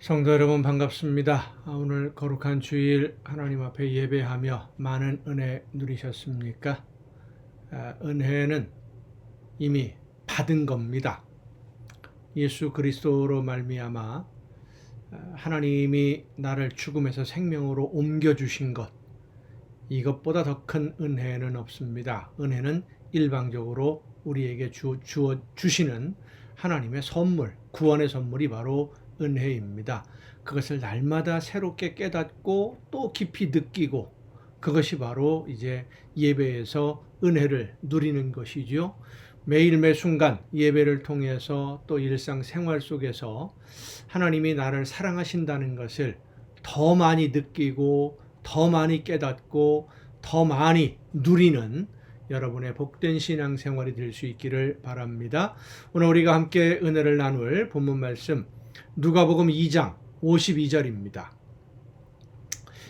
성도 여러분 반갑습니다. 오늘 거룩한 주일 하나님 앞에 예배하며 많은 은혜 누리셨습니까? 은혜는 이미 받은 겁니다. 예수 그리스도로 말미암아 하나님이 나를 죽음에서 생명으로 옮겨주신 것, 이것보다 더 큰 은혜는 없습니다. 은혜는 일방적으로 우리에게 주시는 하나님의 선물, 구원의 선물이 바로 은혜입니다. 그것을 날마다 새롭게 깨닫고 또 깊이 느끼고, 그것이 바로 이제 예배에서 은혜를 누리는 것이죠. 매일 매 순간 예배를 통해서 또 일상생활 속에서 하나님이 나를 사랑하신다는 것을 더 많이 느끼고 더 많이 깨닫고 더 많이 누리는 여러분의 복된 신앙생활이 될 수 있기를 바랍니다. 오늘 우리가 함께 은혜를 나눌 본문 말씀 누가복음 2장 52절입니다.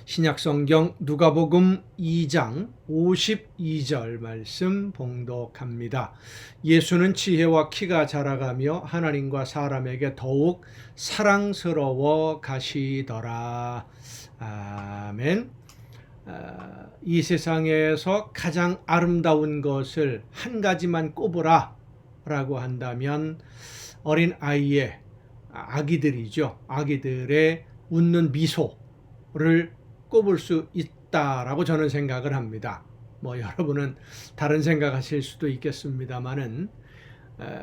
신약성경 누가복음 2장 52절 말씀 봉독합니다. 예수는 지혜와 키가 자라가며 하나님과 사람에게 더욱 사랑스러워 가시더라. 아멘. 이 세상에서 가장 아름다운 것을 한 가지만 꼽으라 라고 한다면 어린 아이의 아기들이죠. 아기들의 웃는 미소를 꼽을 수 있다라고 저는 생각을 합니다. 여러분은 다른 생각하실 수도 있겠습니다만은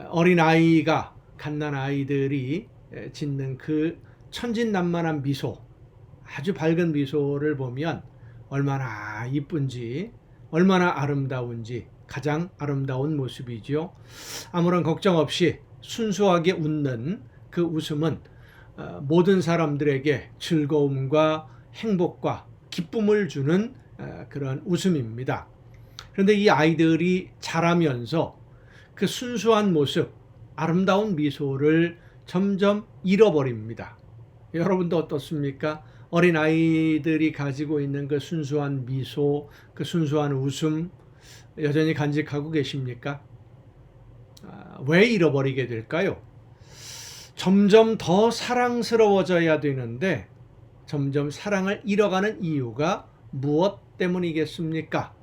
어린 아이가 갓난 아이들이 짓는 그 천진난만한 미소, 아주 밝은 미소를 보면 얼마나 이쁜지, 얼마나 아름다운지, 가장 아름다운 모습이죠. 아무런 걱정 없이 순수하게 웃는 그 웃음은 모든 사람들에게 즐거움과 행복과 기쁨을 주는 그런 웃음입니다. 그런데 이 아이들이 자라면서 그 순수한 모습, 아름다운 미소를 점점 잃어버립니다. 여러분도 어떻습니까? 어린 아이들이 가지고 있는 그 순수한 미소, 그 순수한 웃음 여전히 간직하고 계십니까? 왜 잃어버리게 될까요? 점점 더 사랑스러워져야 되는데 점점 사랑을 잃어가는 이유가 무엇 때문이겠습니까?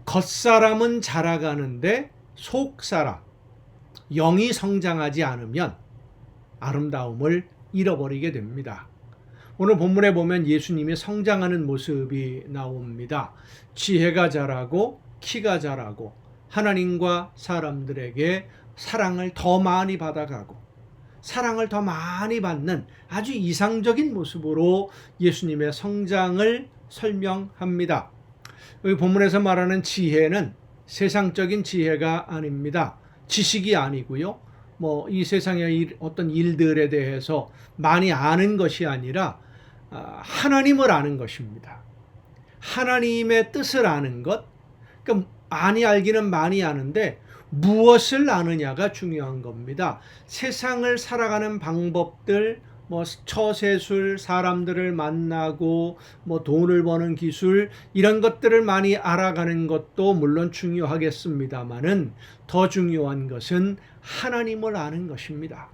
겉사람은 자라가는데 속사람, 영이 성장하지 않으면 아름다움을 잃어버리게 됩니다. 오늘 본문에 보면 예수님이 성장하는 모습이 나옵니다. 지혜가 자라고 키가 자라고 하나님과 사람들에게 사랑을 더 많이 받아가고 사랑을 더 많이 받는 아주 이상적인 모습으로 예수님의 성장을 설명합니다. 여기 본문에서 말하는 지혜는 세상적인 지혜가 아닙니다. 지식이 아니고요. 이 세상의 어떤 일들에 대해서 많이 아는 것이 아니라 하나님을 아는 것입니다. 하나님의 뜻을 아는 것. 그러니까 많이 알기는 많이 아는데 무엇을 아느냐가 중요한 겁니다. 세상을 살아가는 방법들, 처세술, 사람들을 만나고 돈을 버는 기술, 이런 것들을 많이 알아가는 것도 물론 중요하겠습니다만은 더 중요한 것은 하나님을 아는 것입니다.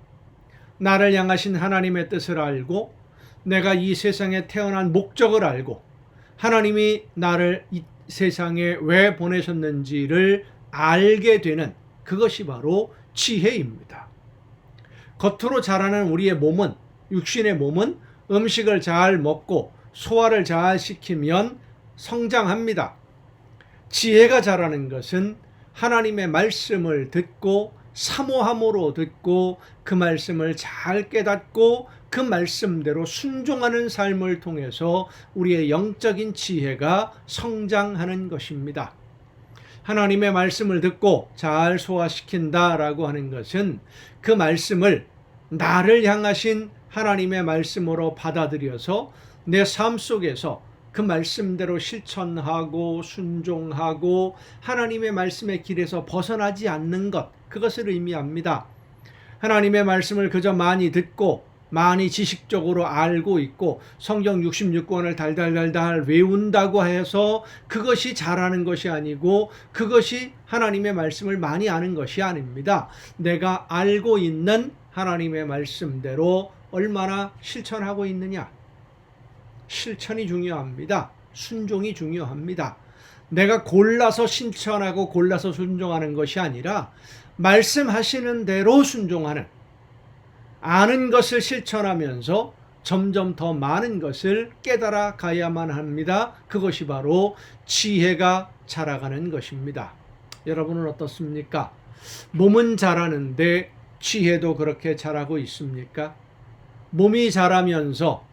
나를 향하신 하나님의 뜻을 알고 내가 이 세상에 태어난 목적을 알고 하나님이 나를 이 세상에 왜 보내셨는지를 알게 되는 그것이 바로 지혜입니다. 겉으로 자라는 우리의 몸은, 육신의 몸은 음식을 잘 먹고 소화를 잘 시키면 성장합니다. 지혜가 자라는 것은 하나님의 말씀을 듣고 사모함으로 듣고 그 말씀을 잘 깨닫고 그 말씀대로 순종하는 삶을 통해서 우리의 영적인 지혜가 성장하는 것입니다. 하나님의 말씀을 듣고 잘 소화시킨다라고 하는 것은 그 말씀을 나를 향하신 하나님의 말씀으로 받아들여서 내 삶 속에서 그 말씀대로 실천하고 순종하고 하나님의 말씀의 길에서 벗어나지 않는 것, 그것을 의미합니다. 하나님의 말씀을 그저 많이 듣고 많이 지식적으로 알고 있고 성경 66권을 달달달달 외운다고 해서 그것이 잘하는 것이 아니고 그것이 하나님의 말씀을 많이 아는 것이 아닙니다. 내가 알고 있는 하나님의 말씀대로 얼마나 실천하고 있느냐. 실천이 중요합니다. 순종이 중요합니다. 내가 골라서 실천하고 골라서 순종하는 것이 아니라 말씀하시는 대로 순종하는, 아는 것을 실천하면서 점점 더 많은 것을 깨달아 가야만 합니다. 그것이 바로 지혜가 자라가는 것입니다. 여러분은 어떻습니까? 몸은 자라는데 지혜도 그렇게 자라고 있습니까? 몸이 자라면서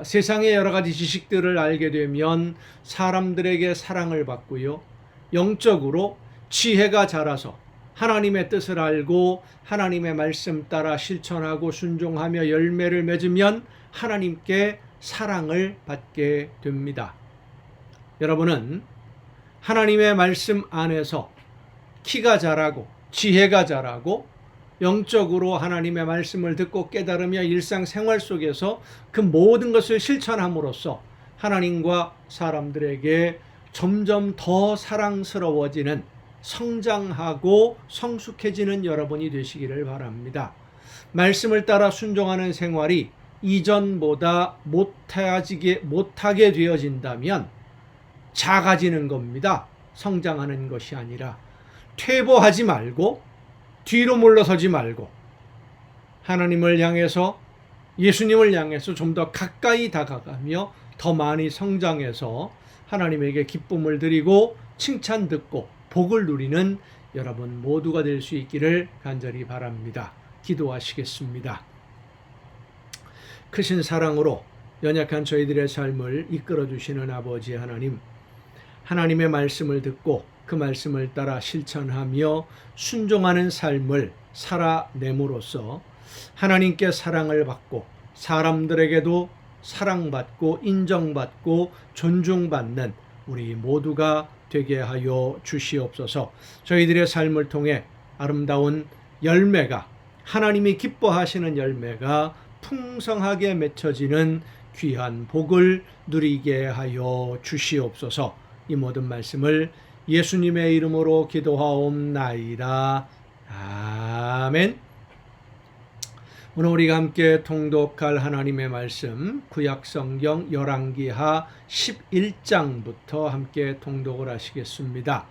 세상의 여러 가지 지식들을 알게 되면 사람들에게 사랑을 받고요. 영적으로 지혜가 자라서 하나님의 뜻을 알고 하나님의 말씀 따라 실천하고 순종하며 열매를 맺으면 하나님께 사랑을 받게 됩니다. 여러분은 하나님의 말씀 안에서 키가 자라고 지혜가 자라고 영적으로 하나님의 말씀을 듣고 깨달으며 일상생활 속에서 그 모든 것을 실천함으로써 하나님과 사람들에게 점점 더 사랑스러워지는, 성장하고 성숙해지는 여러분이 되시기를 바랍니다. 말씀을 따라 순종하는 생활이 이전보다 못하게 되어진다면 작아지는 겁니다. 성장하는 것이 아니라. 퇴보하지 말고 뒤로 물러서지 말고 하나님을 향해서, 예수님을 향해서 좀 더 가까이 다가가며 더 많이 성장해서 하나님에게 기쁨을 드리고 칭찬 듣고 복을 누리는 여러분 모두가 될 수 있기를 간절히 바랍니다. 기도하시겠습니다. 크신 사랑으로 연약한 저희들의 삶을 이끌어 주시는 아버지 하나님, 하나님의 말씀을 듣고 그 말씀을 따라 실천하며 순종하는 삶을 살아냄으로써 하나님께 사랑을 받고 사람들에게도 사랑받고 인정받고 존중받는 우리 모두가 되게 하여 주시옵소서. 저희들의 삶을 통해 아름다운 열매가, 하나님이 기뻐하시는 열매가 풍성하게 맺혀지는 귀한 복을 누리게 하여 주시옵소서. 이 모든 말씀을 예수님의 이름으로 기도하옵나이다. 아멘. 오늘 우리가 함께 통독할 하나님의 말씀, 구약성경 열왕기하 11장부터 함께 통독을 하시겠습니다.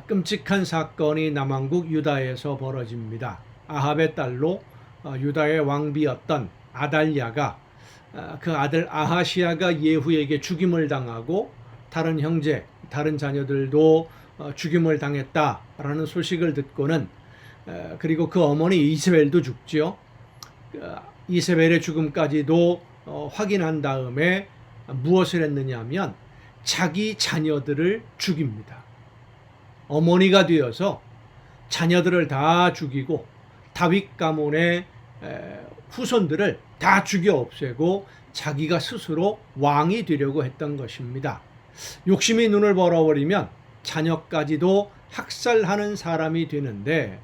끔찍한 사건이 남왕국 유다에서 벌어집니다. 아합의 딸로 유다의 왕비였던 아달랴가, 그 아들 아하시야가 예후에게 죽임을 당하고 다른 형제, 다른 자녀들도 죽임을 당했다라는 소식을 듣고는, 그리고 그 어머니 이세벨도 죽지요. 이세벨의 죽음까지도 확인한 다음에 무엇을 했느냐 하면 자기 자녀들을 죽입니다. 어머니가 되어서 자녀들을 다 죽이고 다윗 가문의 후손들을 다 죽여 없애고 자기가 스스로 왕이 되려고 했던 것입니다. 욕심이 눈을 벌어버리면 자녀까지도 학살하는 사람이 되는데,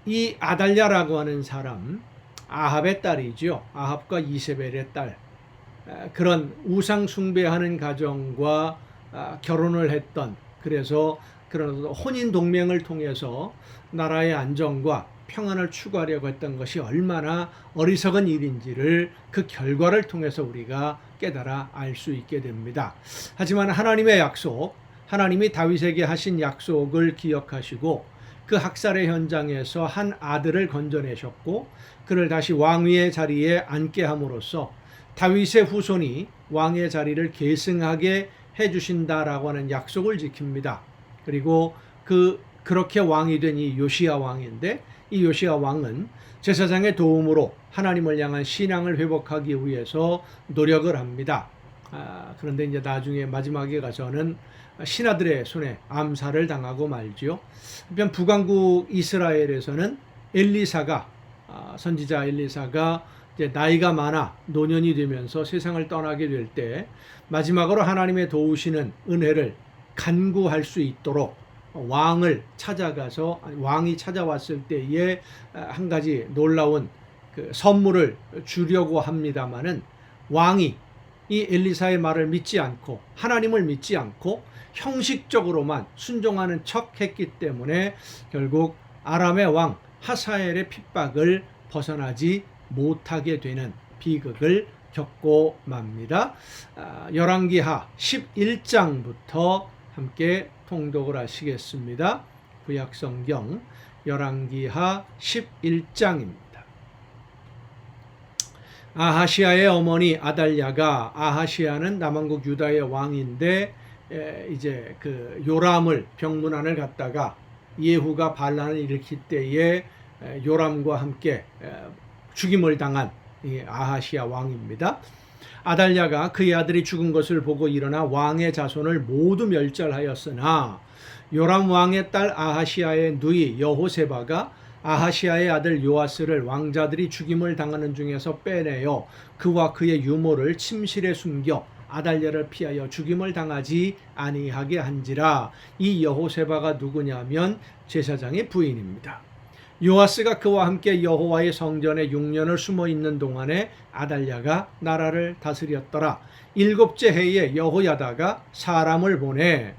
이 아달랴라고 하는 사람, 아합의 딸이죠. 아합과 이세벨의 딸, 그런 우상 숭배하는 가정과 결혼을 했던, 그래서 그런 혼인 동맹을 통해서 나라의 안정과 평안을 추구하려고 했던 것이 얼마나 어리석은 일인지를 그 결과를 통해서 우리가 깨달아 알 수 있게 됩니다. 하지만 하나님의 약속, 하나님이 다윗에게 하신 약속을 기억하시고 그 학살의 현장에서 한 아들을 건져내셨고 그를 다시 왕위의 자리에 앉게 함으로써 다윗의 후손이 왕의 자리를 계승하게 해주신다라고 하는 약속을 지킵니다. 그리고 그렇게 왕이 된 이 요시야 왕인데, 이 요시야 왕은 제사장의 도움으로 하나님을 향한 신앙을 회복하기 위해서 노력을 합니다. 그런데 이제 나중에 마지막에 가서는 신하들의 손에 암살을 당하고 말지요. 한편 북왕국 이스라엘에서는 엘리사가, 선지자 엘리사가 이제 나이가 많아 노년이 되면서 세상을 떠나게 될 때 마지막으로 하나님의 도우시는 은혜를 간구할 수 있도록 왕을 찾아가서, 왕이 찾아왔을 때에 한 가지 놀라운 그 선물을 주려고 합니다마는 왕이 이 엘리사의 말을 믿지 않고 하나님을 믿지 않고 형식적으로만 순종하는 척 했기 때문에 결국 아람의 왕 하사엘의 핍박을 벗어나지 못하게 되는 비극을 겪고 맙니다. 열왕기하 11장부터 함께 통독을 하시겠습니다. 구약성경 열왕기하 11장입니다. 아하시아의 어머니 아달랴가, 아하시아는 남왕국 유다의 왕인데 이제 그 요람을 병문안을 갔다가 예후가 반란을 일으킬 때에 요람과 함께 죽임을 당한 아하시아 왕입니다. 아달랴가 그의 아들이 죽은 것을 보고 일어나 왕의 자손을 모두 멸절하였으나 요람 왕의 딸 아하시아의 누이 여호세바가 아하시아의 아들 요아스를 왕자들이 죽임을 당하는 중에서 빼내어 그와 그의 유모를 침실에 숨겨 아달랴를 피하여 죽임을 당하지 아니하게 한지라. 이 여호세바가 누구냐면 제사장의 부인입니다. 요아스가 그와 함께 여호와의 성전에 6년을 숨어 있는 동안에 아달랴가 나라를 다스렸더라. 7째 해에 여호야다가 사람을 보내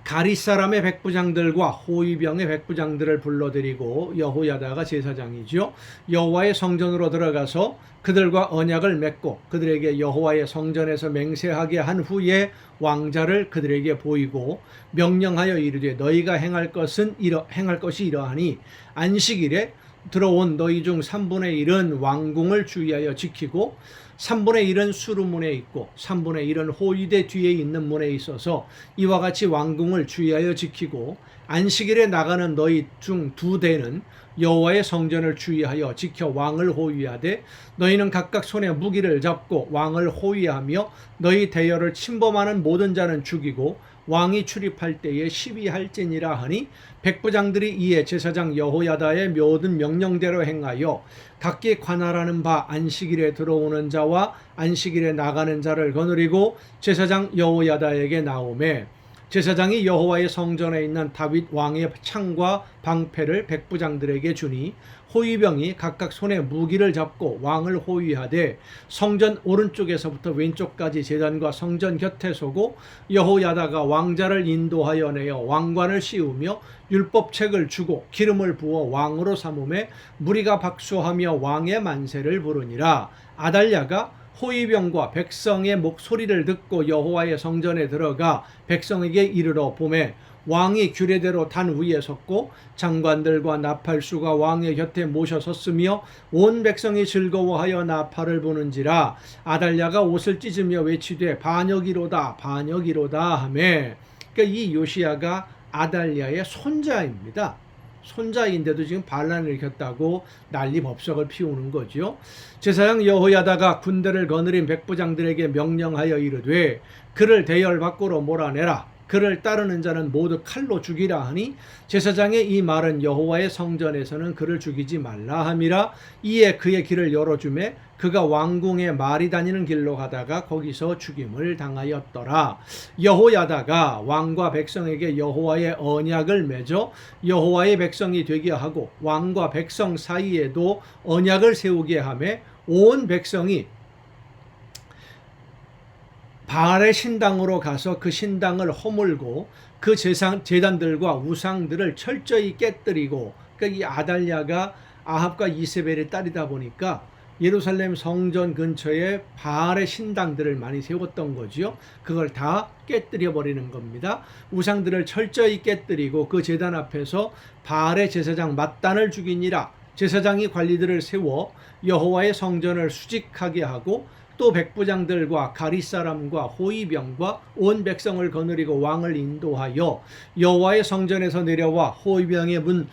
가릿 사람의 백부장들과 호위병의 백부장들을 불러들이고, 여호야다가 제사장이죠, 여호와의 성전으로 들어가서 그들과 언약을 맺고 그들에게 여호와의 성전에서 맹세하게 한 후에 왕자를 그들에게 보이고 명령하여 이르되 너희가 행할 것이 이러하니 안식일에 들어온 너희 중 3분의 1은 왕궁을 주의하여 지키고 3분의 1은 수루문에 있고 3분의 1은 호위대 뒤에 있는 문에 있어서 이와 같이 왕궁을 주의하여 지키고, 안식일에 나가는 너희 중 2대는 여호와의 성전을 주의하여 지켜 왕을 호위하되 너희는 각각 손에 무기를 잡고 왕을 호위하며 너희 대열을 침범하는 모든 자는 죽이고 왕이 출입할 때에 시비할지니라 하니, 백부장들이 이에 제사장 여호야다의 모든 명령대로 행하여 각기 관할하는 바 안식일에 들어오는 자와 안식일에 나가는 자를 거느리고 제사장 여호야다에게 나오매, 제사장이 여호와의 성전에 있는 다윗 왕의 창과 방패를 백부장들에게 주니 호위병이 각각 손에 무기를 잡고 왕을 호위하되 성전 오른쪽에서부터 왼쪽까지 제단과 성전 곁에 서고, 여호야다가 왕자를 인도하여 내어 왕관을 씌우며 율법책을 주고 기름을 부어 왕으로 삼음에 무리가 박수하며 왕의 만세를 부르니라. 아달랴가 호위병과 백성의 목소리를 듣고 여호와의 성전에 들어가 백성에게 이르러 보매 왕이 규례대로 단 위에 섰고 장관들과 나팔수가 왕의 곁에 모셔 섰으며 온 백성이 즐거워하여 나팔을 부는지라. 아달랴가 옷을 찢으며 외치되 반역이로다 반역이로다 하매, 그러니까 이 요시야가 아달랴의 손자입니다. 손자인데도 지금 반란을 일으켰다고 난리 법석을 피우는 거죠. 제사장 여호야다가 군대를 거느린 백부장들에게 명령하여 이르되 그를 대열 밖으로 몰아내라. 그를 따르는 자는 모두 칼로 죽이라 하니, 제사장의 이 말은 여호와의 성전에서는 그를 죽이지 말라 함이라. 이에 그의 길을 열어주매 그가 왕궁에 말이 다니는 길로 가다가 거기서 죽임을 당하였더라. 여호야다가 왕과 백성에게 여호와의 언약을 맺어 여호와의 백성이 되게 하고 왕과 백성 사이에도 언약을 세우게 하매 온 백성이 바알의 신당으로 가서 그 신당을 허물고 그 제단들과 우상들을 철저히 깨뜨리고, 그러니까 이 아달랴가 아합과 이세벨의 딸이다 보니까 예루살렘 성전 근처에 바알의 신당들을 많이 세웠던 거죠. 그걸 다 깨뜨려 버리는 겁니다. 우상들을 철저히 깨뜨리고 그 제단 앞에서 바알의 제사장 맏단을 죽이니라. 제사장이 관리들을 세워 여호와의 성전을 수직하게 하고 또 백부장들과 가릿 사람과 호위병과 온 백성을 거느리고 왕을 인도하여 여호와의 성전에서 내려와 호위병의 문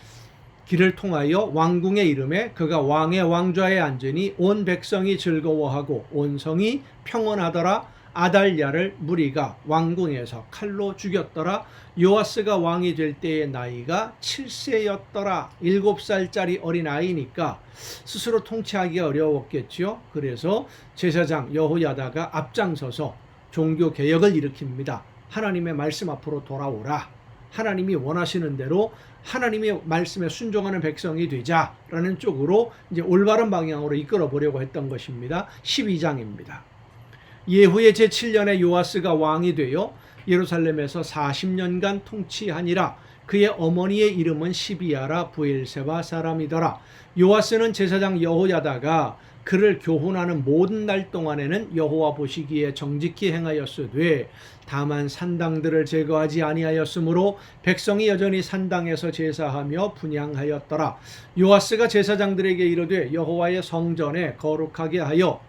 길을 통하여 왕궁에 이르매 그가 왕의 왕좌에 앉으니 온 백성이 즐거워하고 온 성이 평온하더라. 아달랴를 무리가 왕궁에서 칼로 죽였더라. 요아스가 왕이 될 때의 나이가 7세였더라. 7살짜리 어린아이니까 스스로 통치하기 어려웠겠죠. 그래서 제사장 여호야다가 앞장서서 종교개혁을 일으킵니다. 하나님의 말씀 앞으로 돌아오라. 하나님이 원하시는 대로 하나님의 말씀에 순종하는 백성이 되자라는 쪽으로 이제 올바른 방향으로 이끌어 보려고 했던 것입니다. 12장입니다. 예후의 제7년에 요아스가 왕이 되어 예루살렘에서 40년간 통치하니라. 그의 어머니의 이름은 시비아라 브엘세바 사람이더라. 요아스는 제사장 여호야다가 그를 교훈하는 모든 날 동안에는 여호와 보시기에 정직히 행하였으되 다만 산당들을 제거하지 아니하였으므로 백성이 여전히 산당에서 제사하며 분향하였더라. 요아스가 제사장들에게 이르되 여호와의 성전에 거룩하게 하여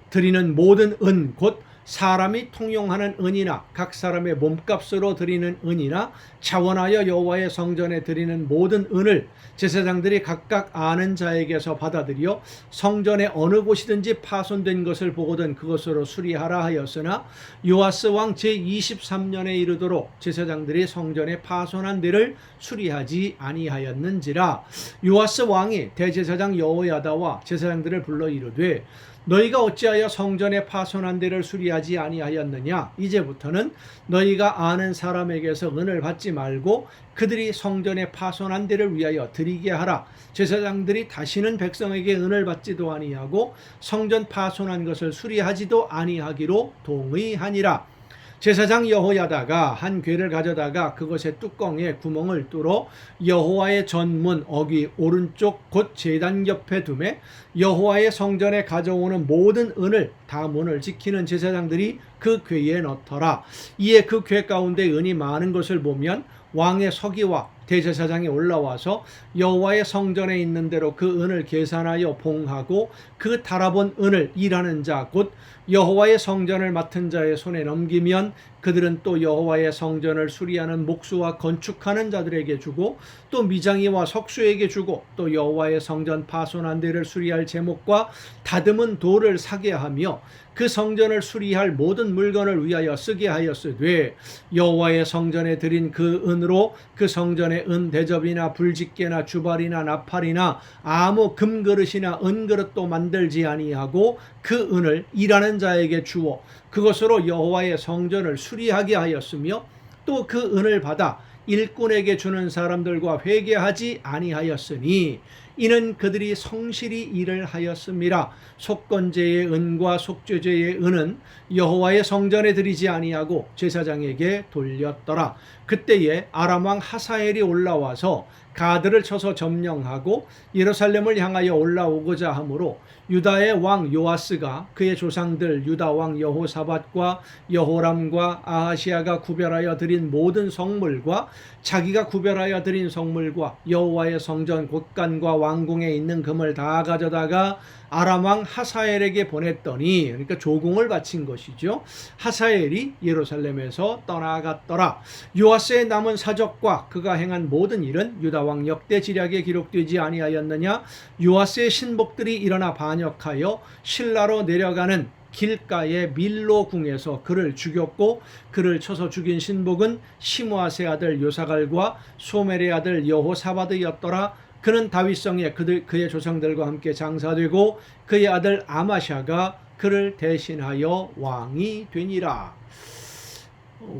드리는 모든 은 곧 사람이 통용하는 은이나 각 사람의 몸값으로 드리는 은이나 자원하여 여호와의 성전에 드리는 모든 은을 제사장들이 각각 아는 자에게서 받아들여 성전의 어느 곳이든지 파손된 것을 보거든 그것으로 수리하라 하였으나 요아스 왕 제23년에 이르도록 제사장들이 성전에 파손한 데를 수리하지 아니하였는지라. 요아스 왕이 대제사장 여호야다와 제사장들을 불러 이르되 너희가 어찌하여 성전에 파손한 데를 수리하지 아니하였느냐? 이제부터는 너희가 아는 사람에게서 은을 받지 말고 그들이 성전에 파손한 데를 위하여 드리게 하라. 제사장들이 다시는 백성에게 은을 받지도 아니하고 성전 파손한 것을 수리하지도 아니하기로 동의하니라. 제사장 여호야다가 한 궤를 가져다가 그것의 뚜껑에 구멍을 뚫어 여호와의 전문 어귀 오른쪽 곧 제단 옆에 두매 여호와의 성전에 가져오는 모든 은을 다 문을 지키는 제사장들이 그 궤에 넣더라. 이에 그 궤 가운데 은이 많은 것을 보면 왕의 서기와 대제사장이 올라와서 여호와의 성전에 있는 대로 그 은을 계산하여 봉하고 그 달아본 은을 일하는 자 곧 여호와의 성전을 맡은 자의 손에 넘기면 그들은 또 여호와의 성전을 수리하는 목수와 건축하는 자들에게 주고 또 미장이와 석수에게 주고 또 여호와의 성전 파손한 데를 수리할 제목과 다듬은 돌을 사게 하며 그 성전을 수리할 모든 물건을 위하여 쓰게 하였으되 여호와의 성전에 드린 그 은으로 그 성전의 은 대접이나 불집게나 주발이나 나팔이나 아무 금그릇이나 은그릇도 만들지 아니하고 그 은을 일하는 자에게 주어 그것으로 여호와의 성전을 수리하게 하였으며 또 그 은을 받아 일꾼에게 주는 사람들과 회개하지 아니하였으니 이는 그들이 성실히 일을 하였음이라. 속건제의 은과 속죄제의 은은 여호와의 성전에 드리지 아니하고 제사장에게 돌렸더라. 그때에 아람 왕 하사엘이 올라와서 가드를 쳐서 점령하고 예루살렘을 향하여 올라오고자 하므로 유다의 왕 요아스가 그의 조상들 유다 왕 여호사밧과 여호람과 아하시아가 구별하여 드린 모든 성물과 자기가 구별하여 드린 성물과 여호와의 성전 곳간과 왕궁에 있는 금을 다 가져다가 아람 왕 하사엘에게 보냈더니, 그러니까 조공을 바친 것이죠. 하사엘이 예루살렘에서 떠나갔더라. 요아스의 남은 사적과 그가 행한 모든 일은 유다 왕 역대 지략에 기록되지 아니하였느냐? 요아스의 신복들이 일어나 반역하여 실라로 내려가는 길가의 밀로 궁에서 그를 죽였고 그를 쳐서 죽인 신복은 시므아스의 아들 요사갈과 소멜의 아들 여호사바드였더라. 그는 다윗성에 그의 조상들과 함께 장사되고 그의 아들 아마샤가 그를 대신하여 왕이 되니라.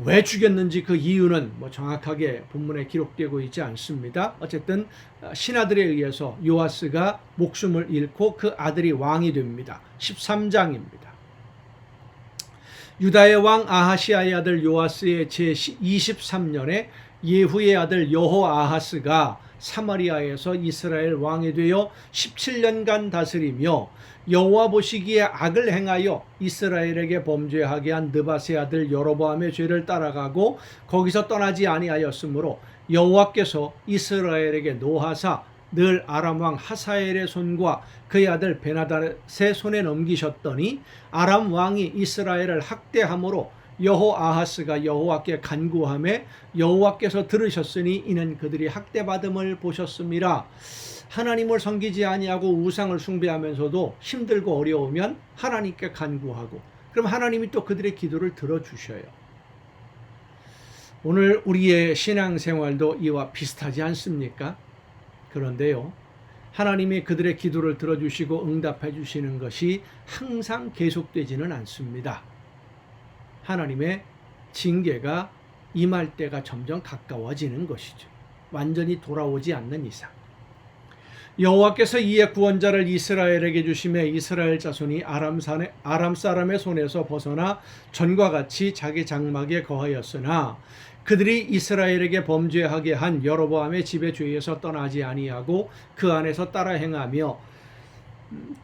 왜 죽였는지 그 이유는 정확하게 본문에 기록되고 있지 않습니다. 어쨌든 신하들에 의해서 요아스가 목숨을 잃고 그 아들이 왕이 됩니다. 13장입니다. 유다의 왕 아하시아의 아들 요아스의 제23년에 예후의 아들 여호아하스가 사마리아에서 이스라엘 왕이 되어 17년간 다스리며 여호와 보시기에 악을 행하여 이스라엘에게 범죄하게 한 느밧의 아들 여로보암의 죄를 따라가고 거기서 떠나지 아니하였으므로 여호와께서 이스라엘에게 노하사 늘 아람 왕 하사엘의 손과 그의 아들 베나닷의 손에 넘기셨더니 아람 왕이 이스라엘을 학대함으로 여호아하스가 여호와께 간구하매 여호와께서 들으셨으니 이는 그들이 학대받음을 보셨음이라. 하나님을 섬기지 아니하고 우상을 숭배하면서도 힘들고 어려우면 하나님께 간구하고 그럼 하나님이 또 그들의 기도를 들어주셔요. 오늘 우리의 신앙생활도 이와 비슷하지 않습니까? 그런데요, 하나님이 그들의 기도를 들어주시고 응답해 주시는 것이 항상 계속되지는 않습니다. 하나님의 징계가 임할 때가 점점 가까워지는 것이죠. 완전히 돌아오지 않는 이상. 여호와께서 이에 구원자를 이스라엘에게 주심에 이스라엘 자손이 아람 사람의 손에서 벗어나 전과 같이 자기 장막에 거하였으나 그들이 이스라엘에게 범죄하게 한 여로보암의 집의 죄에서 떠나지 아니하고 그 안에서 따라 행하며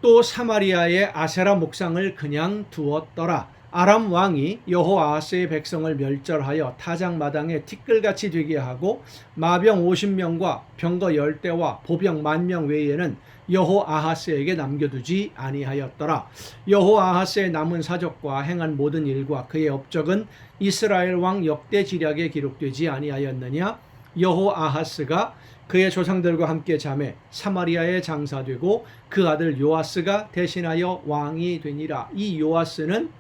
또 사마리아의 아세라 목상을 그냥 두었더라. 아람 왕이 여호아하스의 백성을 멸절하여 타작마당에 티끌같이 되게 하고 마병 50명과 병거 10대와 보병 10,000명 외에는 여호아하스에게 남겨두지 아니하였더라. 여호아하스의 남은 사적과 행한 모든 일과 그의 업적은 이스라엘 왕 역대 지략에 기록되지 아니하였느냐? 여호아하스가 그의 조상들과 함께 잠에 사마리아에 장사되고 그 아들 요아스가 대신하여 왕이 되니라. 이 요아스는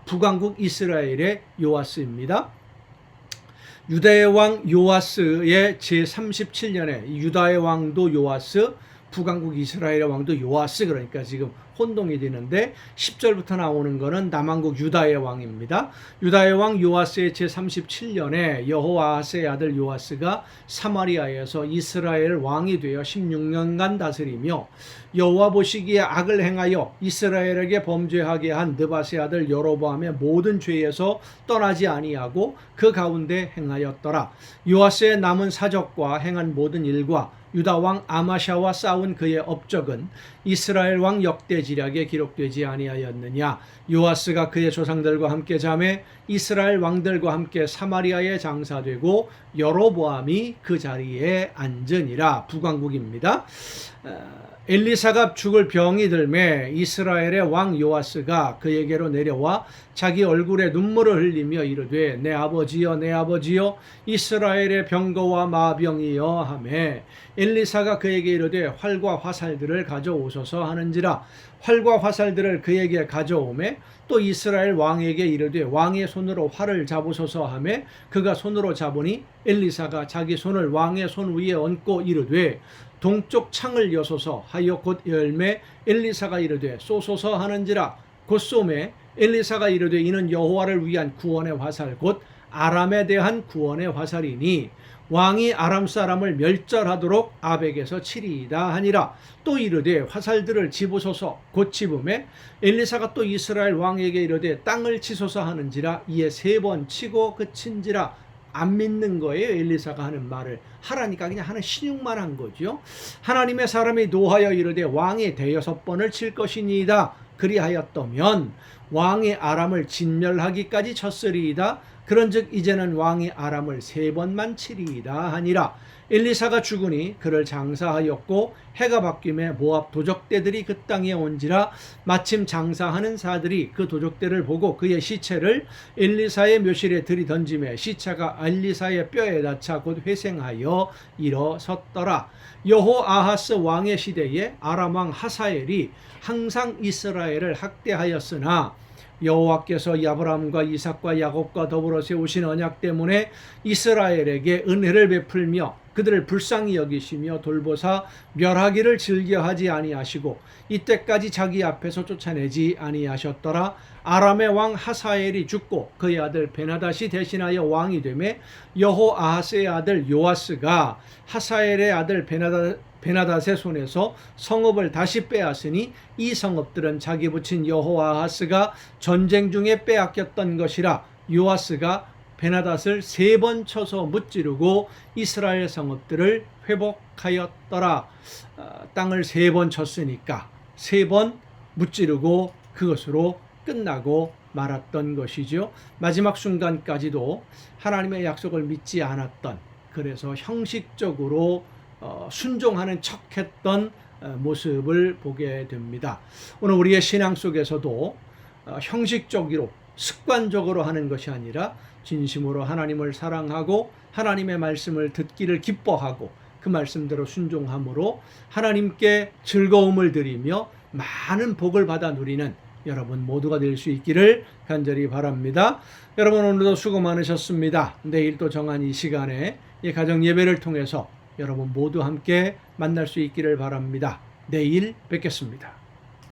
북왕국 이스라엘의 요아스입니다. 유다의 왕 요아스의 제37년에 유다의 왕도 요아스, 북왕국 이스라엘의 왕도 요아스, 그러니까 지금 혼동이 되는데 10절부터 나오는 것은 남왕국 유다의 왕입니다. 유다의 왕 요아스의 제37년에 여호아하스의 아들 요아스가 사마리아에서 이스라엘 왕이 되어 16년간 다스리며 여호와 보시기에 악을 행하여 이스라엘에게 범죄하게 한 느밧의 아들 여로보암의 모든 죄에서 떠나지 아니하고 그 가운데 행하였더라. 요아스의 남은 사적과 행한 모든 일과 유다 왕 아마샤와 싸운 그의 업적은 이스라엘 왕 역대 지략에 기록되지 아니하였느냐? 요아스가 그의 조상들과 함께 잠에 이스라엘 왕들과 함께 사마리아에 장사되고 여로보암이 그 자리에 앉으니라. 북왕국입니다. 엘리사가 죽을 병이 들매 이스라엘의 왕 요아스가 그에게로 내려와 자기 얼굴에 눈물을 흘리며 이르되 내 아버지여 내 아버지여 이스라엘의 병거와 마병이여 하매 엘리사가 그에게 이르되 활과 화살들을 가져오소서 하는지라. 활과 화살들을 그에게 가져오매 또 이스라엘 왕에게 이르되 왕의 손으로 활을 잡으소서 하매 그가 손으로 잡으니 엘리사가 자기 손을 왕의 손 위에 얹고 이르되 동쪽 창을 여소서 하여 곧 열매 엘리사가 이르되 쏘소서 하는지라. 곧 쏘매 엘리사가 이르되 이는 여호와를 위한 구원의 화살 곧 아람에 대한 구원의 화살이니 왕이 아람 사람을 멸절하도록 아벡에서 치리이다 하니라. 또 이르되 화살들을 집으소서 곧 집음에 엘리사가 또 이스라엘 왕에게 이르되 땅을 치소서 하는지라. 이에 3번 치고 그친지라. 안 믿는 거예요. 엘리사가 하는 말을 하라니까 그냥 하는 신용만 한 거죠. 하나님의 사람이 노하여 이르되 왕이 5번을 칠 것이니이다. 그리하였더면 왕이 아람을 진멸하기까지 쳤으리이다. 그런즉 이제는 왕이 아람을 3번만 치리이다 하니라. 엘리사가 죽으니 그를 장사하였고 해가 바뀌매 모압 도적대들이 그 땅에 온지라. 마침 장사하는 사들이 그 도적대를 보고 그의 시체를 엘리사의 묘실에 들이던지매 시체가 엘리사의 뼈에 닿자 곧 회생하여 일어섰더라. 여호아하스 왕의 시대에 아람 왕 하사엘이 항상 이스라엘을 학대하였으나 여호와께서 아브라함과 이삭과 야곱과 더불어 세우신 언약 때문에 이스라엘에게 은혜를 베풀며 그들을 불쌍히 여기시며 돌보사 멸하기를 즐겨하지 아니하시고 이때까지 자기 앞에서 쫓아내지 아니하셨더라. 아람의 왕 하사엘이 죽고 그의 아들 베나닷이 대신하여 왕이 되매 여호아하스의 아들 요아스가 하사엘의 아들 베나닷의 손에서 성읍을 다시 빼앗으니 이 성읍들은 자기 부친 여호아하스가 전쟁 중에 빼앗겼던 것이라. 요아스가 베나닷을 3번 쳐서 무찌르고 이스라엘 성읍들을 회복하였더라. 땅을 3번 쳤으니까 3번 무찌르고 그것으로 끝나고 말았던 것이죠. 마지막 순간까지도 하나님의 약속을 믿지 않았던, 그래서 형식적으로 순종하는 척했던 모습을 보게 됩니다. 오늘 우리의 신앙 속에서도 형식적으로 습관적으로 하는 것이 아니라 진심으로 하나님을 사랑하고 하나님의 말씀을 듣기를 기뻐하고 그 말씀대로 순종함으로 하나님께 즐거움을 드리며 많은 복을 받아 누리는 여러분 모두가 될 수 있기를 간절히 바랍니다. 여러분 오늘도 수고 많으셨습니다. 내일 또 정한 이 시간에 이 가정 예배를 통해서 여러분 모두 함께 만날 수 있기를 바랍니다. 내일 뵙겠습니다.